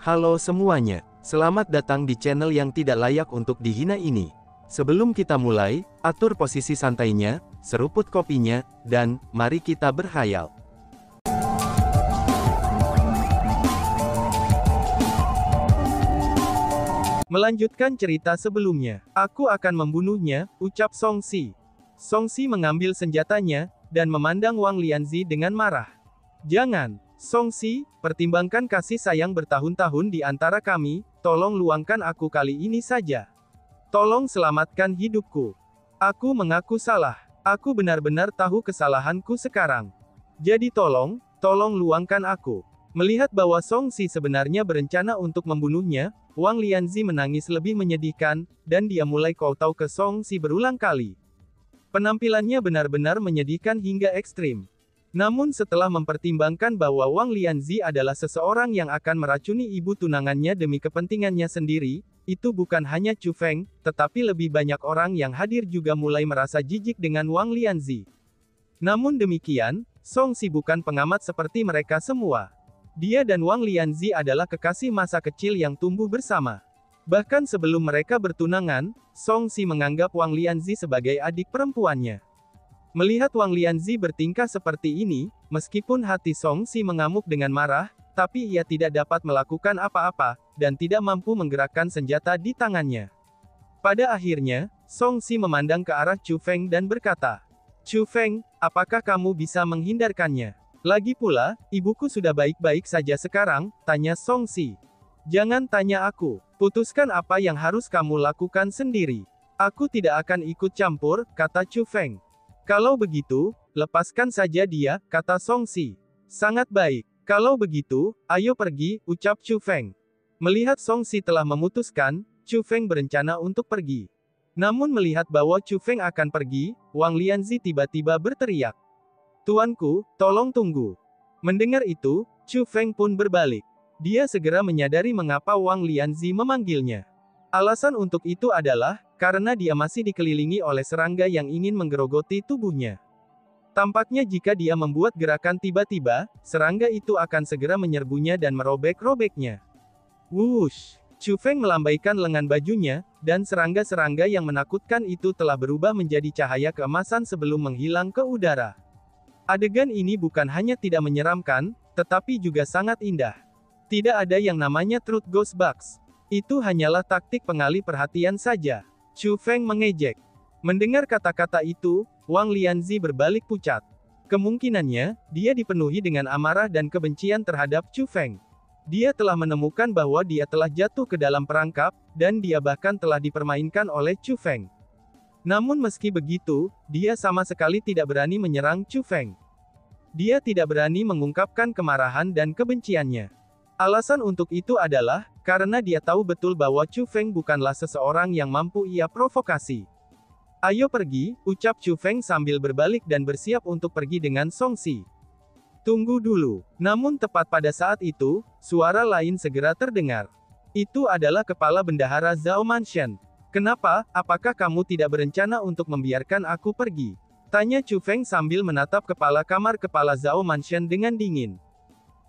Halo semuanya, selamat datang di channel yang tidak layak untuk dihina ini. Sebelum kita mulai, atur posisi santainya, seruput kopinya, dan mari kita berkhayal. Melanjutkan cerita sebelumnya, aku akan membunuhnya, ucap Song Si. Song Si mengambil senjatanya, dan memandang Wang Lianzi dengan marah. Jangan, Song Si, pertimbangkan kasih sayang bertahun-tahun di antara kami, tolong luangkan aku kali ini saja. Tolong selamatkan hidupku. Aku mengaku salah. Aku benar-benar tahu kesalahanku sekarang. Jadi tolong luangkan aku. Melihat bahwa Song Si sebenarnya berencana untuk membunuhnya, Wang Lianzi menangis lebih menyedihkan, dan dia mulai kowtow ke Song Si berulang kali. Penampilannya benar-benar menyedihkan hingga ekstrim. Namun setelah mempertimbangkan bahwa Wang Lianzi adalah seseorang yang akan meracuni ibu tunangannya demi kepentingannya sendiri, itu bukan hanya Chu Feng, tetapi lebih banyak orang yang hadir juga mulai merasa jijik dengan Wang Lianzi. Namun demikian, Song Si bukan pengamat seperti mereka semua. Dia dan Wang Lianzi adalah kekasih masa kecil yang tumbuh bersama. Bahkan sebelum mereka bertunangan, Song Si menganggap Wang Lianzi sebagai adik perempuannya. Melihat Wang Lianzi bertingkah seperti ini, meskipun hati Song Si mengamuk dengan marah, tapi ia tidak dapat melakukan apa-apa, dan tidak mampu menggerakkan senjata di tangannya. Pada akhirnya, Song Si memandang ke arah Chu Feng dan berkata, "Chu Feng, apakah kamu bisa menghindarkannya? Lagi pula, ibuku sudah baik-baik saja sekarang," tanya Song Si. "Jangan tanya aku, putuskan apa yang harus kamu lakukan sendiri. Aku tidak akan ikut campur," kata Chu Feng. "Kalau begitu, lepaskan saja dia," kata Song Si. "Sangat baik. Kalau begitu, ayo pergi," ucap Chu Feng. Melihat Song Si telah memutuskan, Chu Feng berencana untuk pergi. Namun melihat bahwa Chu Feng akan pergi, Wang Lianzi tiba-tiba berteriak, "Tuanku, tolong tunggu." Mendengar itu, Chu Feng pun berbalik. Dia segera menyadari mengapa Wang Lianzi memanggilnya. Alasan untuk itu adalah, karena dia masih dikelilingi oleh serangga yang ingin menggerogoti tubuhnya. Tampaknya jika dia membuat gerakan tiba-tiba, serangga itu akan segera menyerbunya dan merobek-robeknya. Wush! Chu Feng melambaikan lengan bajunya, dan serangga-serangga yang menakutkan itu telah berubah menjadi cahaya keemasan sebelum menghilang ke udara. Adegan ini bukan hanya tidak menyeramkan, tetapi juga sangat indah. Tidak ada yang namanya Truth Ghost Bugs. Itu hanyalah taktik pengalih perhatian saja. Chu Feng mengejek. Mendengar kata-kata itu, Wang Lianzi berbalik pucat. Kemungkinannya, dia dipenuhi dengan amarah dan kebencian terhadap Chu Feng. Dia telah menemukan bahwa dia telah jatuh ke dalam perangkap, dan dia bahkan telah dipermainkan oleh Chu Feng. Namun meski begitu, dia sama sekali tidak berani menyerang Chu Feng. Dia tidak berani mengungkapkan kemarahan dan kebenciannya. Alasan untuk itu adalah, karena dia tahu betul bahwa Chu Feng bukanlah seseorang yang mampu ia provokasi. "Ayo pergi," ucap Chu Feng sambil berbalik dan bersiap untuk pergi dengan Song Si. "Tunggu dulu." Namun tepat pada saat itu, suara lain segera terdengar. Itu adalah kepala bendahara Zhao Manshan. "Kenapa, apakah kamu tidak berencana untuk membiarkan aku pergi?" tanya Chu Feng sambil menatap kepala kamar kepala Zhao Manshan dengan dingin.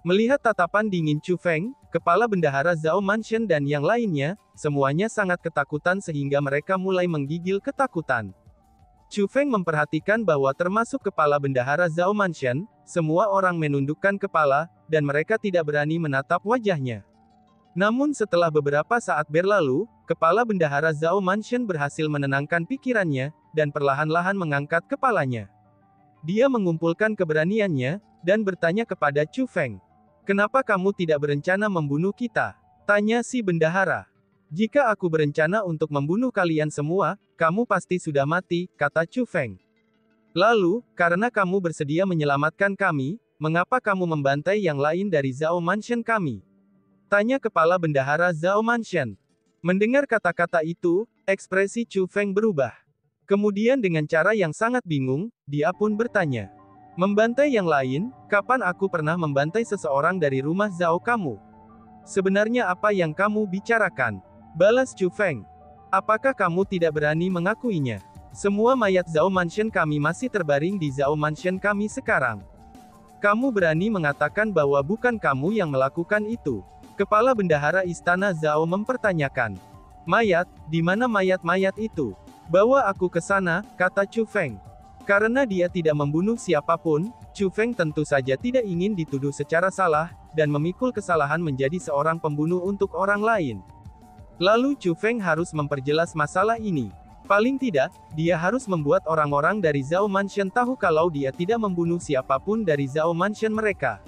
Melihat tatapan dingin Chu Feng, kepala bendahara Zhao Manshan dan yang lainnya, semuanya sangat ketakutan sehingga mereka mulai menggigil ketakutan. Chu Feng memperhatikan bahwa termasuk kepala bendahara Zhao Manshan, semua orang menundukkan kepala, dan mereka tidak berani menatap wajahnya. Namun setelah beberapa saat berlalu, kepala bendahara Zhao Manshan berhasil menenangkan pikirannya, dan perlahan-lahan mengangkat kepalanya. Dia mengumpulkan keberaniannya, dan bertanya kepada Chu Feng. "Kenapa kamu tidak berencana membunuh kita?" tanya si bendahara. "Jika aku berencana untuk membunuh kalian semua, kamu pasti sudah mati," kata Chu Feng. "Lalu, karena kamu bersedia menyelamatkan kami, mengapa kamu membantai yang lain dari Zhao Manshan kami?" tanya kepala bendahara Zhao Manshan. Mendengar kata-kata itu, ekspresi Chu Feng berubah. Kemudian dengan cara yang sangat bingung, dia pun bertanya, "Membantai yang lain? Kapan aku pernah membantai seseorang dari rumah Zhao kamu? Sebenarnya apa yang kamu bicarakan?" balas Chu Feng. "Apakah kamu tidak berani mengakuinya? Semua mayat Zhao Manshan kami masih terbaring di Zhao Manshan kami sekarang. Kamu berani mengatakan bahwa bukan kamu yang melakukan itu?" Kepala bendahara istana Zhao mempertanyakan. Mayat, di mana mayat-mayat itu? Bawa aku ke sana, kata Chu Feng. Karena dia tidak membunuh siapapun, Chu Feng tentu saja tidak ingin dituduh secara salah, dan memikul kesalahan menjadi seorang pembunuh untuk orang lain. Lalu Chu Feng harus memperjelas masalah ini. Paling tidak, dia harus membuat orang-orang dari Zhao Mansion tahu kalau dia tidak membunuh siapapun dari Zhao Mansion mereka.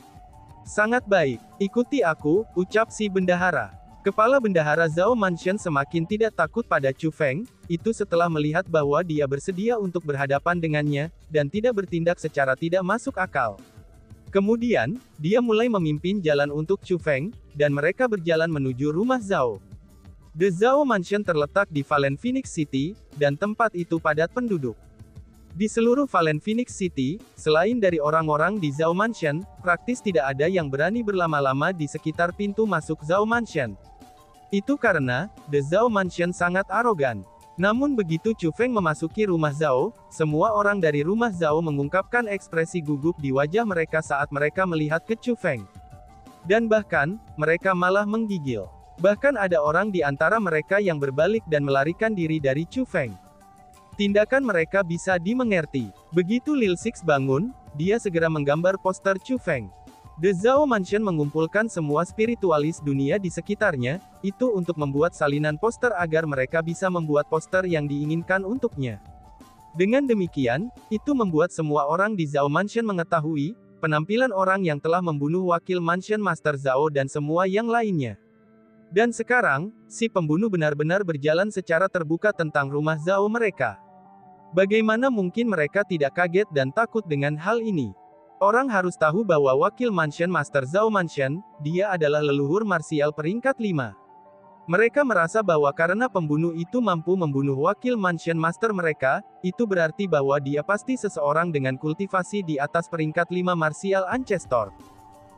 Sangat baik, ikuti aku, ucap si bendahara. Kepala bendahara Zhao Mansion semakin tidak takut pada Chu Feng, itu setelah melihat bahwa dia bersedia untuk berhadapan dengannya, dan tidak bertindak secara tidak masuk akal. Kemudian, dia mulai memimpin jalan untuk Chu Feng, dan mereka berjalan menuju rumah Zhao. The Zhao Mansion terletak di Valen Phoenix City, dan tempat itu padat penduduk. Di seluruh Valen Phoenix City, selain dari orang-orang di Zhao Mansion, praktis tidak ada yang berani berlama-lama di sekitar pintu masuk Zhao Mansion. Itu karena, The Zhao Mansion sangat arogan. Namun begitu Chu Feng memasuki rumah Zhao, semua orang dari rumah Zhao mengungkapkan ekspresi gugup di wajah mereka saat mereka melihat ke Chu Feng. Dan bahkan, mereka malah menggigil. Bahkan ada orang di antara mereka yang berbalik dan melarikan diri dari Chu Feng. Tindakan mereka bisa dimengerti. Begitu Lil Six bangun, dia segera menggambar poster Chu Feng. The Zhao Mansion mengumpulkan semua spiritualis dunia di sekitarnya, itu untuk membuat salinan poster agar mereka bisa membuat poster yang diinginkan untuknya. Dengan demikian, itu membuat semua orang di Zhao Mansion mengetahui, penampilan orang yang telah membunuh wakil Mansion Master Zhao dan semua yang lainnya. Dan sekarang, si pembunuh benar-benar berjalan secara terbuka tentang rumah Zhao mereka. Bagaimana mungkin mereka tidak kaget dan takut dengan hal ini? Orang harus tahu bahwa wakil Mansion Master Zhao Mansion, dia adalah leluhur marsial peringkat 5. Mereka merasa bahwa karena pembunuh itu mampu membunuh wakil Mansion Master mereka, itu berarti bahwa dia pasti seseorang dengan kultivasi di atas peringkat 5 martial ancestor.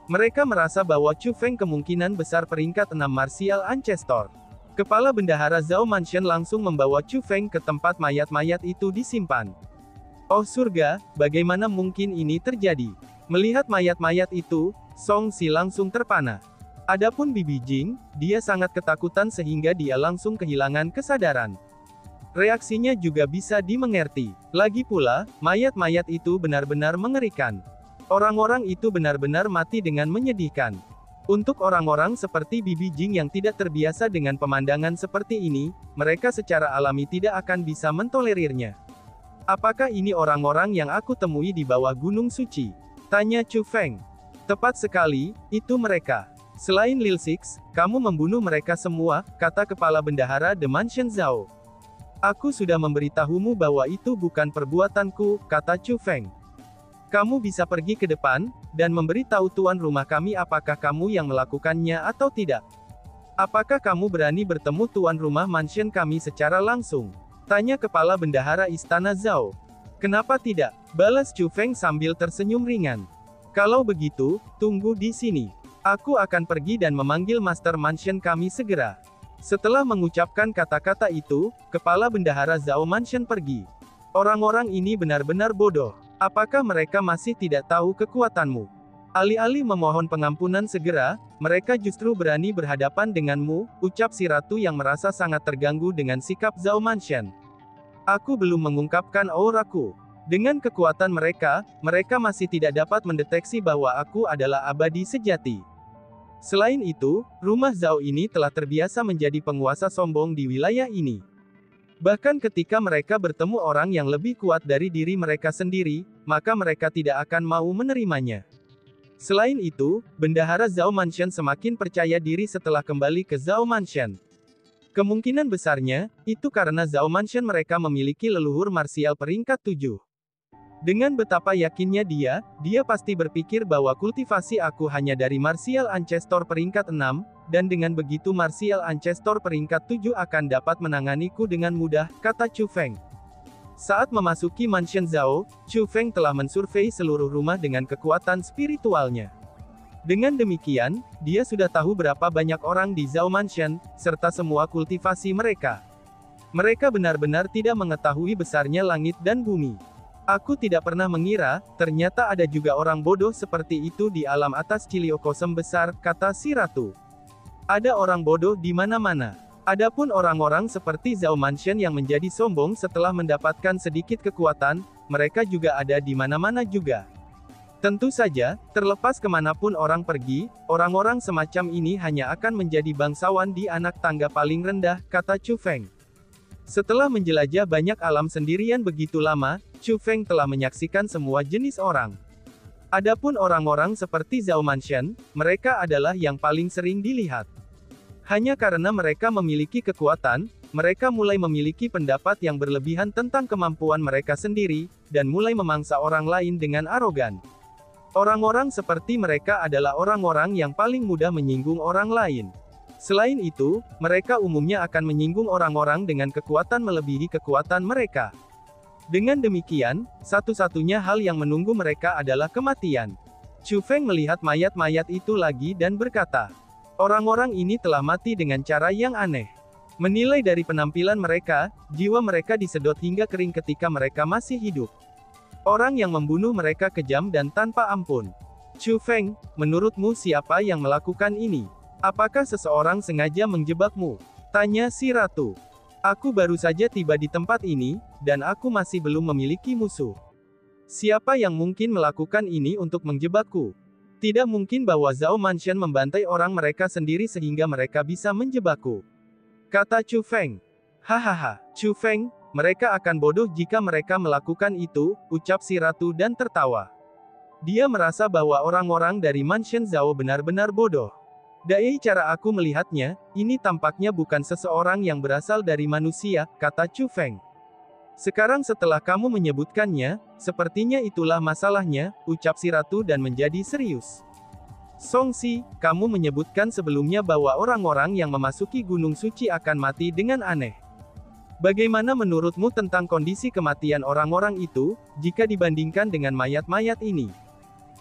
Mereka merasa bahwa Chu Feng kemungkinan besar peringkat 6 martial ancestor. Kepala bendahara Zhao Mansion langsung membawa Chu Feng ke tempat mayat-mayat itu disimpan. Oh surga, bagaimana mungkin ini terjadi? Melihat mayat-mayat itu, Song Si langsung terpana. Adapun Bibi Jing, dia sangat ketakutan sehingga dia langsung kehilangan kesadaran. Reaksinya juga bisa dimengerti. Lagi pula, mayat-mayat itu benar-benar mengerikan. Orang-orang itu benar-benar mati dengan menyedihkan. Untuk orang-orang seperti Bibi Jing yang tidak terbiasa dengan pemandangan seperti ini, mereka secara alami tidak akan bisa mentolerirnya. Apakah ini orang-orang yang aku temui di bawah Gunung Suci? Tanya Chu Feng. Tepat sekali, itu mereka. Selain Lil Six, kamu membunuh mereka semua, kata kepala bendahara The Mansion Zhao. Aku sudah memberitahumu bahwa itu bukan perbuatanku, kata Chu Feng. Kamu bisa pergi ke depan, dan memberitahu tuan rumah kami apakah kamu yang melakukannya atau tidak. Apakah kamu berani bertemu tuan rumah mansion kami secara langsung? Tanya kepala bendahara istana Zhao. Kenapa tidak? Balas Chu Feng sambil tersenyum ringan. Kalau begitu, tunggu di sini. Aku akan pergi dan memanggil Master Mansion kami segera. Setelah mengucapkan kata-kata itu, kepala bendahara Zhao Mansion pergi. Orang-orang ini benar-benar bodoh. Apakah mereka masih tidak tahu kekuatanmu? Alih-alih memohon pengampunan segera, mereka justru berani berhadapan denganmu, ucap si ratu yang merasa sangat terganggu dengan sikap Zhao Mansion. Aku belum mengungkapkan auraku. Dengan kekuatan mereka, mereka masih tidak dapat mendeteksi bahwa aku adalah abadi sejati. Selain itu, rumah Zhao ini telah terbiasa menjadi penguasa sombong di wilayah ini. Bahkan ketika mereka bertemu orang yang lebih kuat dari diri mereka sendiri, maka mereka tidak akan mau menerimanya. Selain itu, bendahara Zhao Mansion semakin percaya diri setelah kembali ke Zhao Mansion. Kemungkinan besarnya, itu karena Zhao Mansion mereka memiliki leluhur marsial peringkat 7. Dengan betapa yakinnya dia pasti berpikir bahwa kultivasi aku hanya dari martial ancestor peringkat 6, dan dengan begitu martial ancestor peringkat 7 akan dapat menanganiku dengan mudah, kata Chu Feng. Saat memasuki Mansion Zhao, Chu Feng telah mensurvei seluruh rumah dengan kekuatan spiritualnya. Dengan demikian, dia sudah tahu berapa banyak orang di Zhao Mansion, serta semua kultivasi mereka. Mereka benar-benar tidak mengetahui besarnya langit dan bumi. Aku tidak pernah mengira, ternyata ada juga orang bodoh seperti itu di alam atas Ciliokosem besar, kata si ratu. Ada orang bodoh di mana-mana. Adapun orang-orang seperti Zhao Mansion yang menjadi sombong setelah mendapatkan sedikit kekuatan, mereka juga ada di mana-mana juga. Tentu saja, terlepas kemanapun orang pergi, orang-orang semacam ini hanya akan menjadi bangsawan di anak tangga paling rendah, kata Chu Feng. Setelah menjelajah banyak alam sendirian begitu lama, Chu Feng telah menyaksikan semua jenis orang. Adapun orang-orang seperti Zhao Mansion, mereka adalah yang paling sering dilihat. Hanya karena mereka memiliki kekuatan, mereka mulai memiliki pendapat yang berlebihan tentang kemampuan mereka sendiri, dan mulai memangsa orang lain dengan arogan. Orang-orang seperti mereka adalah orang-orang yang paling mudah menyinggung orang lain. Selain itu, mereka umumnya akan menyinggung orang-orang dengan kekuatan melebihi kekuatan mereka. Dengan demikian, satu-satunya hal yang menunggu mereka adalah kematian. Chu Feng melihat mayat-mayat itu lagi dan berkata, orang-orang ini telah mati dengan cara yang aneh. Menilai dari penampilan mereka, jiwa mereka disedot hingga kering ketika mereka masih hidup. Orang yang membunuh mereka kejam dan tanpa ampun. Chu Feng, menurutmu siapa yang melakukan ini? Apakah seseorang sengaja menjebakmu? Tanya si ratu. Aku baru saja tiba di tempat ini, dan aku masih belum memiliki musuh. Siapa yang mungkin melakukan ini untuk menjebakku? Tidak mungkin bahwa Zhao Mansion membantai orang mereka sendiri sehingga mereka bisa menjebakku. Kata Chu Feng. Hahaha, Chu Feng, mereka akan bodoh jika mereka melakukan itu, ucap si ratu dan tertawa. Dia merasa bahwa orang-orang dari Mansion Zhao benar-benar bodoh. Dari cara aku melihatnya, ini tampaknya bukan seseorang yang berasal dari manusia, kata Chu Feng. Sekarang setelah kamu menyebutkannya, sepertinya itulah masalahnya, ucap si ratu dan menjadi serius. Song Si, kamu menyebutkan sebelumnya bahwa orang-orang yang memasuki Gunung Suci akan mati dengan aneh. Bagaimana menurutmu tentang kondisi kematian orang-orang itu, jika dibandingkan dengan mayat-mayat ini?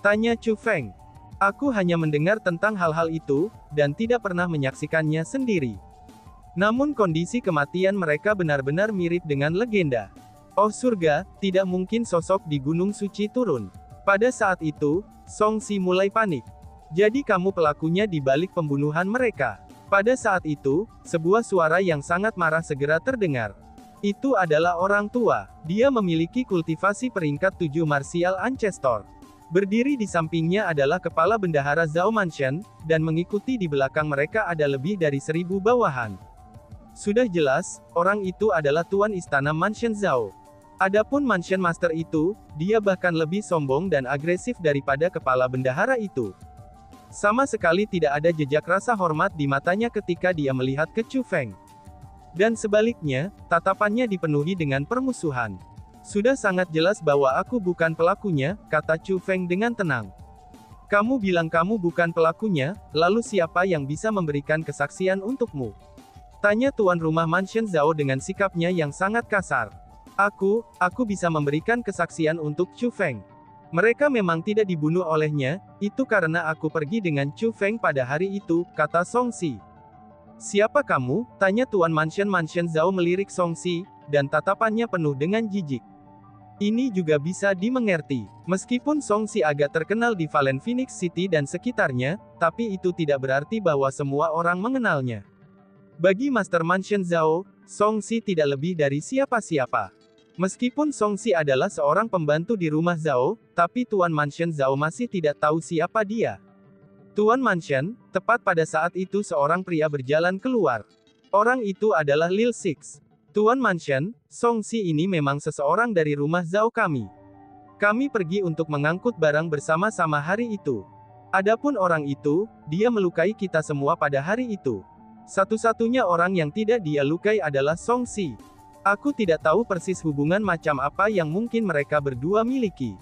Tanya Chu Feng. Aku hanya mendengar tentang hal-hal itu, dan tidak pernah menyaksikannya sendiri. Namun kondisi kematian mereka benar-benar mirip dengan legenda. Oh surga, tidak mungkin sosok di Gunung Suci turun. Pada saat itu, Song Si mulai panik. Jadi kamu pelakunya di balik pembunuhan mereka. Pada saat itu, sebuah suara yang sangat marah segera terdengar. Itu adalah orang tua. Dia memiliki kultivasi peringkat 7 martial ancestor. Berdiri di sampingnya adalah kepala bendahara Zhao Mansion, dan mengikuti di belakang mereka ada lebih dari 1000 bawahan. Sudah jelas, orang itu adalah tuan istana Mansion Zhao. Adapun Mansion Master itu, dia bahkan lebih sombong dan agresif daripada kepala bendahara itu. Sama sekali tidak ada jejak rasa hormat di matanya ketika dia melihat ke Chu Feng. Dan sebaliknya, tatapannya dipenuhi dengan permusuhan. Sudah sangat jelas bahwa aku bukan pelakunya, kata Chu Feng dengan tenang. Kamu bilang kamu bukan pelakunya, lalu siapa yang bisa memberikan kesaksian untukmu? Tanya tuan rumah Mansion Zhao dengan sikapnya yang sangat kasar. Aku bisa memberikan kesaksian untuk Chu Feng. Mereka memang tidak dibunuh olehnya, itu karena aku pergi dengan Chu Feng pada hari itu, kata Song Si. Siapa kamu? Tanya tuan Mansion Zhao melirik Song Si, dan tatapannya penuh dengan jijik. Ini juga bisa dimengerti. Meskipun Song Si agak terkenal di Valen Phoenix City dan sekitarnya, tapi itu tidak berarti bahwa semua orang mengenalnya. Bagi Master Mansion Zhao, Song Si tidak lebih dari siapa-siapa. Meskipun Song Si adalah seorang pembantu di rumah Zhao, tapi Tuan Mansion Zhao masih tidak tahu siapa dia. Tuan Mansion, tepat pada saat itu seorang pria berjalan keluar. Orang itu adalah Lil Six. Tuan Mansion, Song Si ini memang seseorang dari rumah Zhao kami. Kami pergi untuk mengangkut barang bersama-sama hari itu. Adapun orang itu, dia melukai kita semua pada hari itu. Satu-satunya orang yang tidak dia lukai adalah Song Si. Aku tidak tahu persis hubungan macam apa yang mungkin mereka berdua miliki.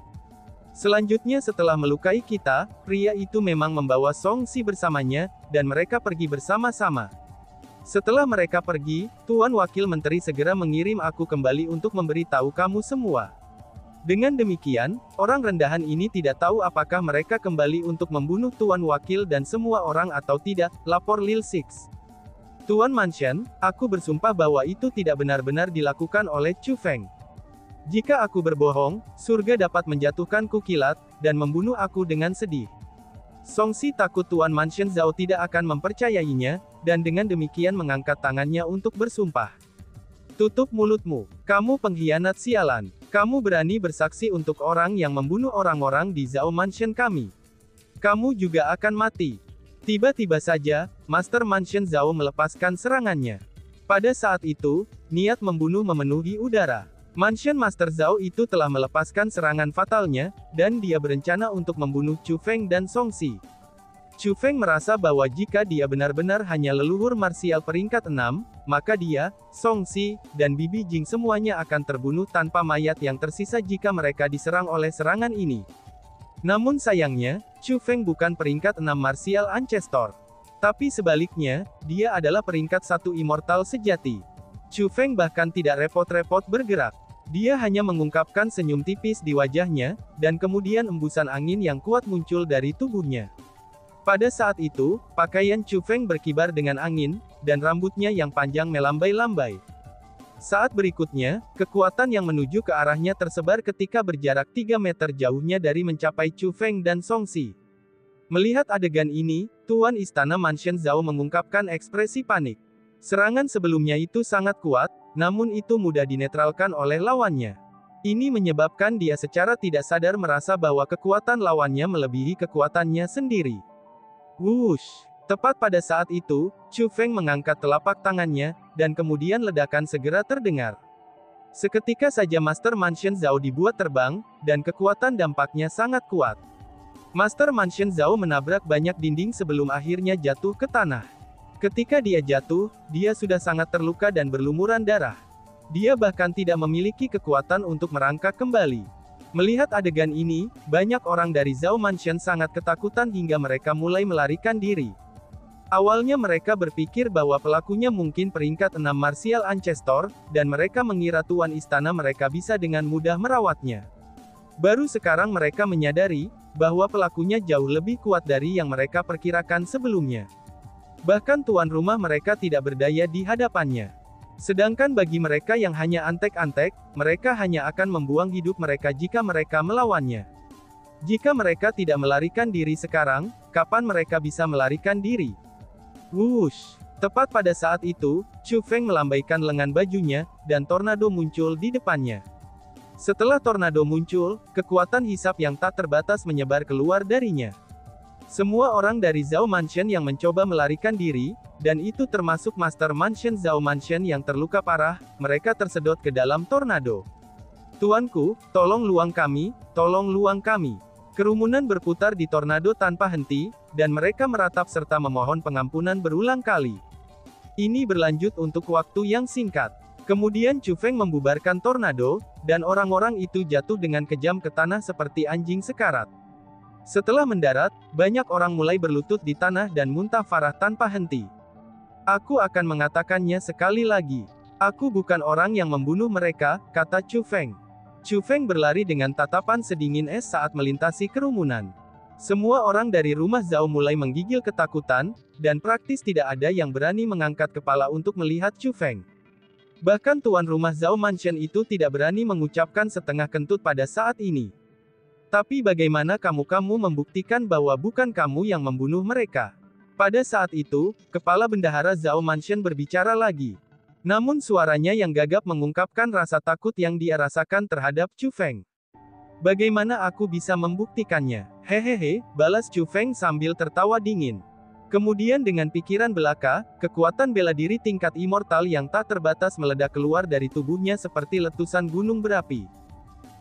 Selanjutnya setelah melukai kita, pria itu memang membawa Song Si bersamanya, dan mereka pergi bersama-sama. Setelah mereka pergi, Tuan Wakil Menteri segera mengirim aku kembali untuk memberitahu kamu semua. Dengan demikian, orang rendahan ini tidak tahu apakah mereka kembali untuk membunuh Tuan Wakil dan semua orang atau tidak, lapor Lil Six. Tuan Mansion, aku bersumpah bahwa itu tidak benar-benar dilakukan oleh Chu Feng. Jika aku berbohong, surga dapat menjatuhkanku kilat, dan membunuh aku dengan sedih. Songxi takut Tuan Mansion Zhao tidak akan mempercayainya, dan dengan demikian mengangkat tangannya untuk bersumpah. Tutup mulutmu, kamu pengkhianat sialan. Kamu berani bersaksi untuk orang yang membunuh orang-orang di Zhao Mansion kami. Kamu juga akan mati. Tiba-tiba saja, Master Mansion Zhao melepaskan serangannya. Pada saat itu, niat membunuh memenuhi udara. Mansion Master Zhao itu telah melepaskan serangan fatalnya, dan dia berencana untuk membunuh Chu Feng dan Songxi. Chu Feng merasa bahwa jika dia benar-benar hanya leluhur marsial peringkat 6, maka dia, Songxi, dan Bibi Jing semuanya akan terbunuh tanpa mayat yang tersisa jika mereka diserang oleh serangan ini. Namun sayangnya, Chu Feng bukan peringkat 6 martial ancestor. Tapi sebaliknya, dia adalah peringkat 1 immortal sejati. Chu Feng bahkan tidak repot-repot bergerak. Dia hanya mengungkapkan senyum tipis di wajahnya, dan kemudian embusan angin yang kuat muncul dari tubuhnya. Pada saat itu, pakaian Chu Feng berkibar dengan angin, dan rambutnya yang panjang melambai-lambai. Saat berikutnya, kekuatan yang menuju ke arahnya tersebar ketika berjarak 3 meter jauhnya dari mencapai Chu Feng dan Songxi. Melihat adegan ini, Tuan Istana Mansion Zhao mengungkapkan ekspresi panik. Serangan sebelumnya itu sangat kuat, namun itu mudah dinetralkan oleh lawannya. Ini menyebabkan dia secara tidak sadar merasa bahwa kekuatan lawannya melebihi kekuatannya sendiri. Wush! Tepat pada saat itu, Chu Feng mengangkat telapak tangannya, dan kemudian ledakan segera terdengar. Seketika saja Master Mansion Zhao dibuat terbang, dan kekuatan dampaknya sangat kuat. Master Mansion Zhao menabrak banyak dinding sebelum akhirnya jatuh ke tanah. Ketika dia jatuh, dia sudah sangat terluka dan berlumuran darah. Dia bahkan tidak memiliki kekuatan untuk merangkak kembali. Melihat adegan ini, banyak orang dari Zhao Mansion sangat ketakutan hingga mereka mulai melarikan diri. Awalnya mereka berpikir bahwa pelakunya mungkin peringkat 6 martial ancestor, dan mereka mengira Tuan Istana mereka bisa dengan mudah merawatnya. Baru sekarang mereka menyadari, bahwa pelakunya jauh lebih kuat dari yang mereka perkirakan sebelumnya. Bahkan tuan rumah mereka tidak berdaya di hadapannya. Sedangkan bagi mereka yang hanya antek-antek, mereka hanya akan membuang hidup mereka jika mereka melawannya. Jika mereka tidak melarikan diri sekarang, kapan mereka bisa melarikan diri? Wush! Tepat pada saat itu, Chu Feng melambaikan lengan bajunya, dan tornado muncul di depannya. Setelah tornado muncul, kekuatan hisap yang tak terbatas menyebar keluar darinya. Semua orang dari Zhao Mansion yang mencoba melarikan diri, dan itu termasuk Master Mansion Zhao Mansion yang terluka parah, mereka tersedot ke dalam tornado. Tuanku, tolong luang kami, tolong luang kami. Kerumunan berputar di tornado tanpa henti, dan mereka meratap serta memohon pengampunan berulang kali. Ini berlanjut untuk waktu yang singkat. Kemudian Chu Feng membubarkan tornado, dan orang-orang itu jatuh dengan kejam ke tanah seperti anjing sekarat. Setelah mendarat, banyak orang mulai berlutut di tanah dan muntah farah tanpa henti. Aku akan mengatakannya sekali lagi. Aku bukan orang yang membunuh mereka, kata Chu Feng. Chu Feng berlari dengan tatapan sedingin es saat melintasi kerumunan. Semua orang dari rumah Zhao mulai menggigil ketakutan, dan praktis tidak ada yang berani mengangkat kepala untuk melihat Chu Feng. Bahkan tuan rumah Zhao Mansion itu tidak berani mengucapkan setengah kentut pada saat ini. Tapi bagaimana kamu membuktikan bahwa bukan kamu yang membunuh mereka? Pada saat itu, kepala bendahara Zhao Mansion berbicara lagi. Namun suaranya yang gagap mengungkapkan rasa takut yang dia rasakan terhadap Chu Feng. Bagaimana aku bisa membuktikannya? Hehehe, balas Chu Feng sambil tertawa dingin. Kemudian dengan pikiran belaka, kekuatan bela diri tingkat immortal yang tak terbatas meledak keluar dari tubuhnya seperti letusan gunung berapi.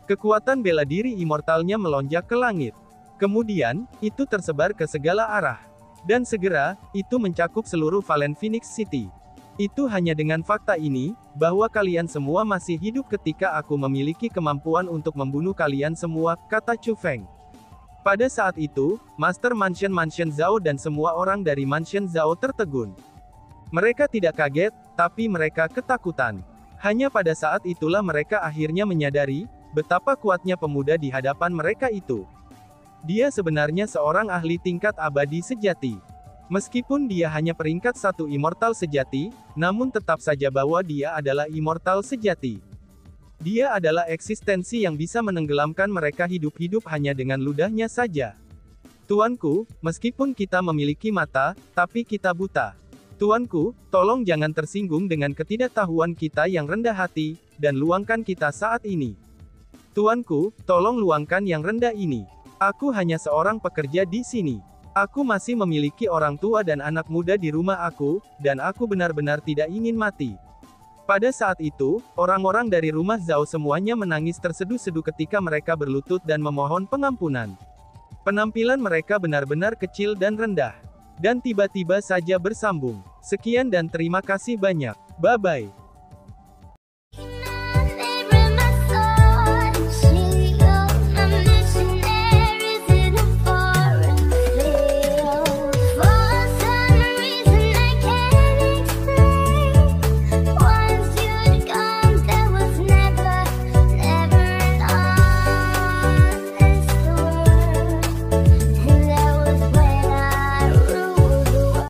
Kekuatan bela diri immortalnya melonjak ke langit. Kemudian, itu tersebar ke segala arah. Dan segera, itu mencakup seluruh Valen Phoenix City. Itu hanya dengan fakta ini, bahwa kalian semua masih hidup ketika aku memiliki kemampuan untuk membunuh kalian semua, kata Chu Feng. Pada saat itu, Master Mansion Zhao dan semua orang dari Mansion Zhao tertegun. Mereka tidak kaget, tapi mereka ketakutan. Hanya pada saat itulah mereka akhirnya menyadari, betapa kuatnya pemuda di hadapan mereka itu. Dia sebenarnya seorang ahli tingkat abadi sejati. Meskipun dia hanya peringkat 1 immortal sejati, namun tetap saja bahwa dia adalah immortal sejati. Dia adalah eksistensi yang bisa menenggelamkan mereka hidup-hidup hanya dengan ludahnya saja. Tuanku, meskipun kita memiliki mata, tapi kita buta. Tuanku, tolong jangan tersinggung dengan ketidaktahuan kita yang rendah hati, dan luangkan kita saat ini. Tuanku, tolong luangkan yang rendah ini. Aku hanya seorang pekerja di sini. Aku masih memiliki orang tua dan anak muda di rumah aku, dan aku benar-benar tidak ingin mati. Pada saat itu, orang-orang dari rumah Zhao semuanya menangis terseduh-seduh ketika mereka berlutut dan memohon pengampunan. Penampilan mereka benar-benar kecil dan rendah. Dan tiba-tiba saja bersambung. Sekian dan terima kasih banyak. Bye-bye.